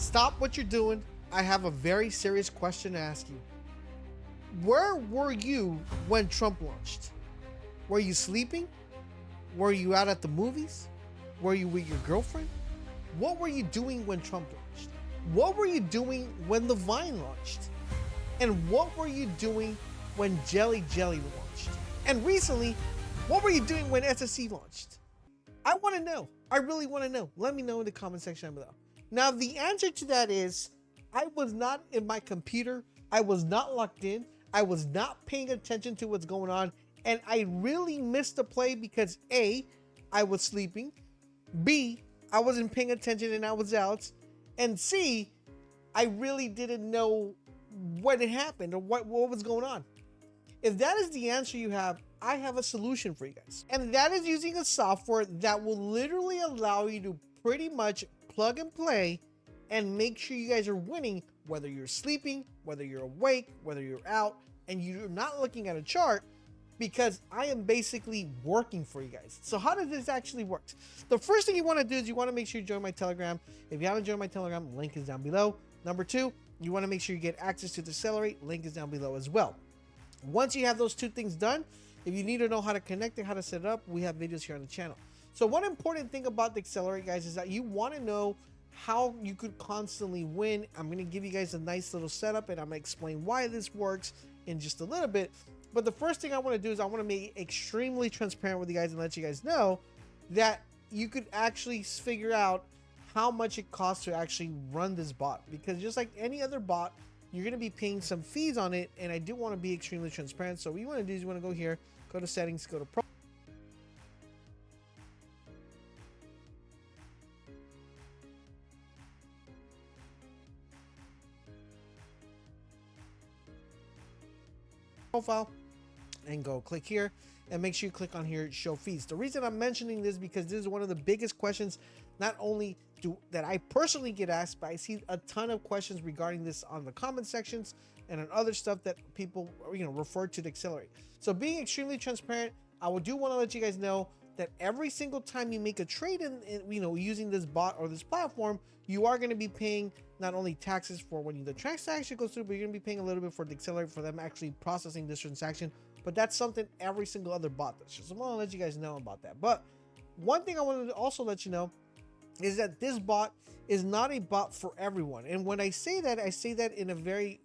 Stop what you're doing. I have a very serious question to ask you. Where were you when Trump launched? Were you sleeping? Were you out at the movies? Were you with your girlfriend? What were you doing when Trump launched? What were you doing when the Vine launched? And what were you doing when Jelly launched? And recently, what were you doing when SSC launched? I want to know. I really want to know. Let me know in the comment section below. Now, the answer to that is I was not in my computer. I was not locked in. I was not paying attention to what's going on. And I really missed the play because A, I was sleeping. B, I wasn't paying attention and I was out. And C, I really didn't know what had happened or what was going on. If that is the answer you have, I have a solution for you guys. And that is using a software that will literally allow you to pretty much plug and play and make sure you guys are winning, whether you're sleeping, whether you're awake, whether you're out, and you're not looking at a chart, because I am basically working for you guys. So how does this actually work? The first thing you want to do is you want to make sure you join my Telegram. If you haven't joined my Telegram, link is down below. Number two, you want to make sure you get access to the Accelerate, link is down below as well. Once you have those two things done, if you need to know how to connect and how to set it up, we have videos here on the channel. So one important thing about the Accelerate, guys, is that you want to know how you could constantly win. I'm going to give you guys a nice little setup and I'm going to explain why this works in just a little bit. But the first thing I want to do is I want to make it extremely transparent with you guys and let you guys know that you could actually figure out how much it costs to actually run this bot. Because just like any other bot, you're going to be paying some fees on it. And I do want to be extremely transparent. So what you want to do is you want to go here, go to settings, go to pro. Profile and go click here and make sure you click on here, show fees. The reason I'm mentioning this because this is one of the biggest questions, not only that I personally get asked, but I see a ton of questions regarding this on the comment sections and on other stuff that people refer to the Accelerate. So being extremely transparent, I do want to let you guys know that every single time you make a trade in using this bot or this platform, you are going to be paying not only taxes for when the transaction goes through, but you're going to be paying a little bit for the Accelerate for them actually processing this transaction. But that's something every single other bot does. So I want to let you guys know about that. But one thing I wanted to also let you know is that this bot is not a bot for everyone. And when I say that in a very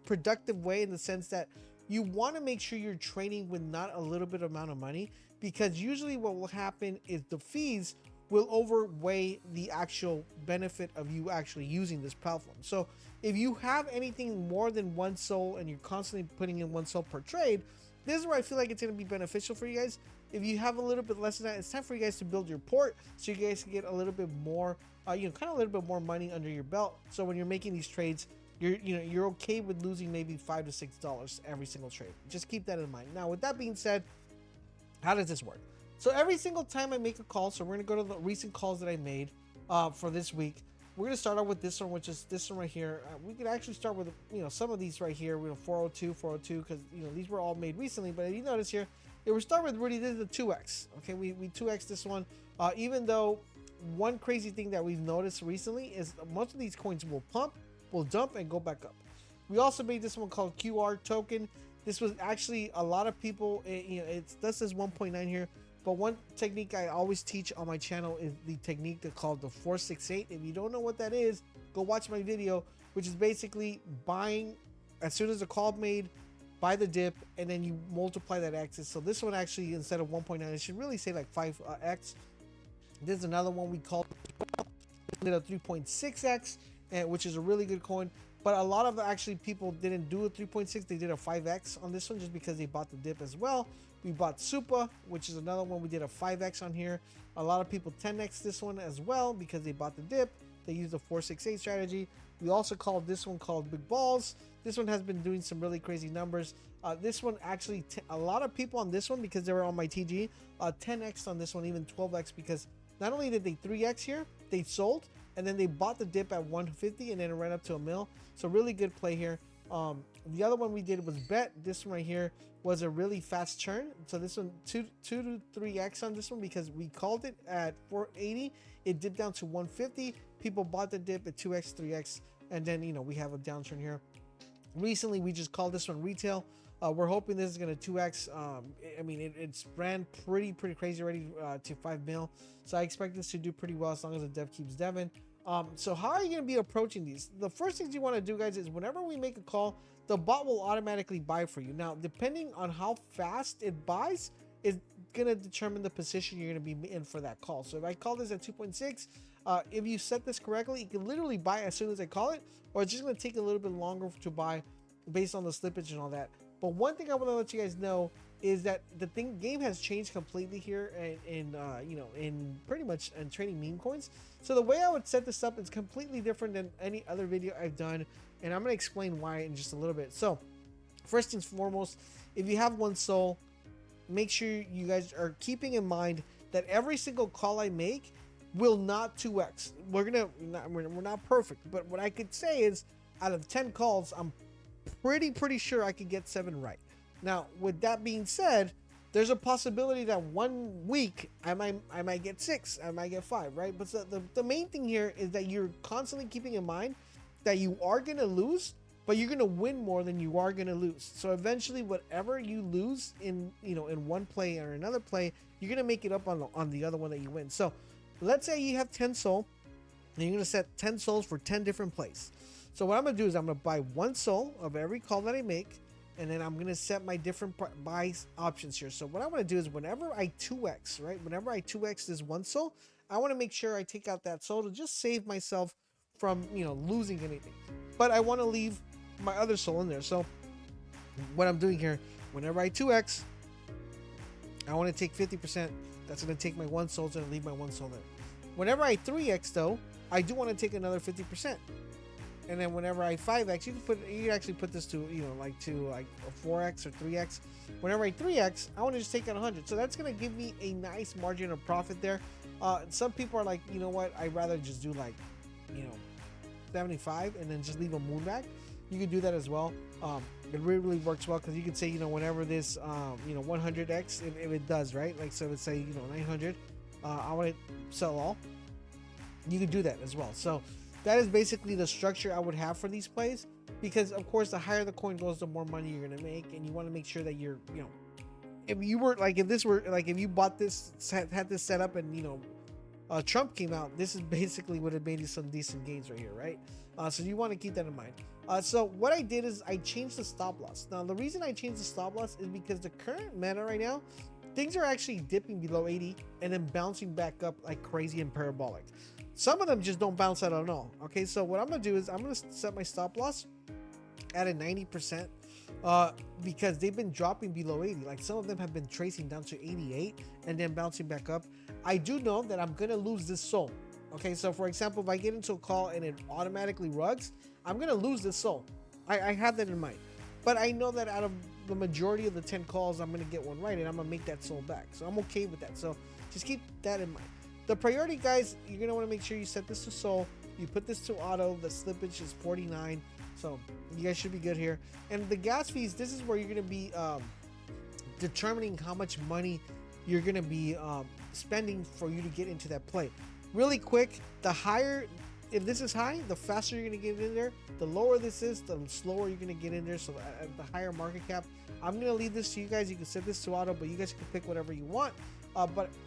productive way, in the sense that you want to make sure you're trading with not a little bit amount of money, because usually what will happen is the fees will overweigh the actual benefit of you actually using this platform. So if you have anything more than one soul and you're constantly putting in one soul per trade, this is where I feel like it's going to be beneficial for you guys. If you have a little bit less than that, it's time for you guys to build your port so you guys can get a little bit more, kind of a little bit more money under your belt. So when you're making these trades, you're okay with losing maybe $5 to $6 every single trade. Just keep that in mind. Now, with that being said, how does this work? So every single time I make a call, so we're going to go to the recent calls that I made for this week. We're going to start out with this one, which is this one right here. We could actually start with, some of these right here. 402, because, these were all made recently. But if you notice here, we start with Rudy. This is the 2X. Okay, we 2X this one. Even though one crazy thing that we've noticed recently is most of these coins will pump, will dump, and go back up. We also made this one called QR token. This was actually a lot of people, this says 1.9 here. But one technique I always teach on my channel is the technique that's called the 468. If you don't know what that is, go watch my video, which is basically buying as soon as the call made, buy the dip, and then you multiply that X. So this one actually, instead of 1.9, it should really say like 5X. This is another one we called a 3.6X, which is a really good coin. But a lot of actually people didn't do a 3.6, they did a 5X on this one just because they bought the dip as well. We bought Supa, which is another one. We did a 5X on here. A lot of people 10X this one as well because they bought the dip. They used the 468 strategy. We also called this one called Big Balls. This one has been doing some really crazy numbers. This one actually, a lot of people on this one, because they were on my TG, 10X on this one, even 12X, because not only did they 3X here, they sold, and then they bought the dip at 150 and then it ran up to $1 million. So really good play here. The other one we did was Bet. This one right here was a really fast churn. So this one 2 to 3X on this one because we called it at 480. It dipped down to 150. People bought the dip at 2x, 3x, and then we have a downturn here. Recently, we just called this one retail. We're hoping this is going to 2x. I mean, it's ran pretty crazy already to 5 mil. So I expect this to do pretty well as long as the dev keeps deving. So how are you going to be approaching these? The first things you want to do, guys, is whenever we make a call, the bot will automatically buy for you. Now, depending on how fast it buys, it's going to determine the position you're going to be in for that call. So if I call this at 2.6, if you set this correctly, you can literally buy as soon as I call it, or it's just going to take a little bit longer to buy based on the slippage and all that. But one thing I want to let you guys know is that the game has changed completely here in pretty much in trading meme coins. So the way I would set this up is completely different than any other video I've done, and I'm going to explain why in just a little bit. So first and foremost, if you have one soul, make sure you guys are keeping in mind that every single call I make will not 2x. We're not perfect, but what I could say is out of 10 calls, I'm pretty sure I could get 7 right. Now, with that being said, there's a possibility that 1 week I might get 6, I might get 5, right? But the main thing here is that you're constantly keeping in mind that you are gonna lose, but you're gonna win more than you are gonna lose. So eventually, whatever you lose in in one play or another play, you're gonna make it up on the other one that you win. So let's say you have 10 soul, and you're gonna set 10 souls for 10 different plays. So what I'm gonna do is I'm gonna buy 1 soul of every call that I make, and then I'm gonna set my different buy options here. So what I want to do is whenever I 2x, right? Whenever I 2x this 1 soul, I want to make sure I take out that soul to just save myself from losing anything. But I want to leave my other soul in there. So what I'm doing here, whenever I 2x, I want to take 50%. That's gonna take my 1 soul and leave my 1 soul there. Whenever I 3x though, I do want to take another 50%. And then whenever I 5x, you can actually put this to like a 4x or 3x. Whenever I 3x, I want to just take out 100. So that's gonna give me a nice margin of profit there. Some people are like, you know what, I'd rather just do like 75 and then just leave a moon back. You can do that as well. It really works well because you can say whenever this 100x, if it does, right, like, so let's say 900, I want to sell all. You can do that as well. So that is basically the structure I would have for these plays, because of course the higher the coin goes, the more money you're gonna make, and you want to make sure that you're if you bought this, had this set up, and Trump came out, this is basically would have made you some decent gains right here, right? So you want to keep that in mind. So what I did is I changed the stop loss. Now the reason I changed the stop loss is because the current meta right now, things are actually dipping below 80 and then bouncing back up like crazy and parabolic. Some of them just don't bounce out at all. Okay, so what I'm gonna do is I'm gonna set my stop loss at a 90%, because they've been dropping below 80. Like some of them have been tracing down to 88 and then bouncing back up. I do know that I'm gonna lose this soul. Okay, so for example, if I get into a call and it automatically rugs, I'm gonna lose this soul. I have that in mind. But I know that out of the majority of the 10 calls, I'm gonna get one right, and I'm gonna make that soul back. So I'm okay with that. So just keep that in mind. The priority, guys, you're gonna want to make sure you set this to soul. You put this to auto. The slippage is 49, so you guys should be good here. And the gas fees, this is where you're gonna be determining how much money you're gonna be spending for you to get into that play. Really quick, the higher, if this is high, the faster you're gonna get in there. The lower this is, the slower you're gonna get in there. So at the higher market cap, I'm gonna leave this to you guys. You can set this to auto, but you guys can pick whatever you want.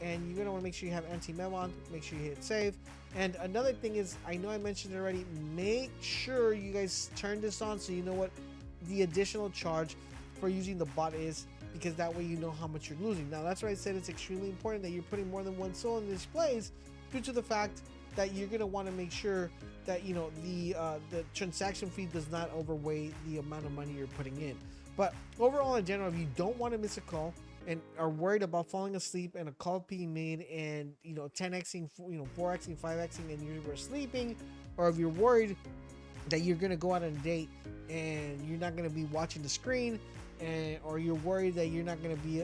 And you're gonna want to make sure you have anti-mem on. Make sure you hit save. And another thing is, I know I mentioned it already, make sure you guys turn this on so you know what the additional charge for using the bot is, because that way you know how much you're losing. Now that's why I said it's extremely important that you're putting more than 1 soul in these plays, due to the fact that you're gonna want to make sure that the transaction fee does not overweigh the amount of money you're putting in. But overall, in general, if you don't want to miss a call and are worried about falling asleep and a call being made and 10xing, 4xing, 5xing, and you were sleeping, or if you're worried that you're gonna go out on a date and you're not gonna be watching the screen, or you're worried that you're not gonna be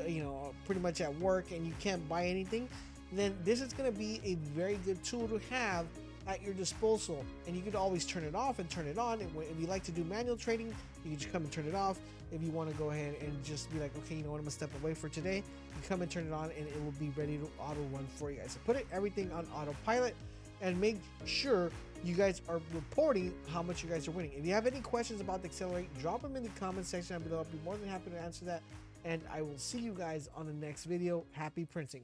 pretty much at work and you can't buy anything, then this is gonna be a very good tool to have at your disposal. And you could always turn it off and turn it on. And if you like to do manual trading, you can just come and turn it off. If you want to go ahead and just be like, okay, you know what, I'm gonna step away for today, you come and turn it on and it will be ready to auto run for you guys. So put everything on autopilot. and make sure you guys are reporting how much you guys are winning. If you have any questions about the Accelerate, drop them in the comment section down below. I'll be more than happy to answer that. And I will see you guys on the next video. Happy printing.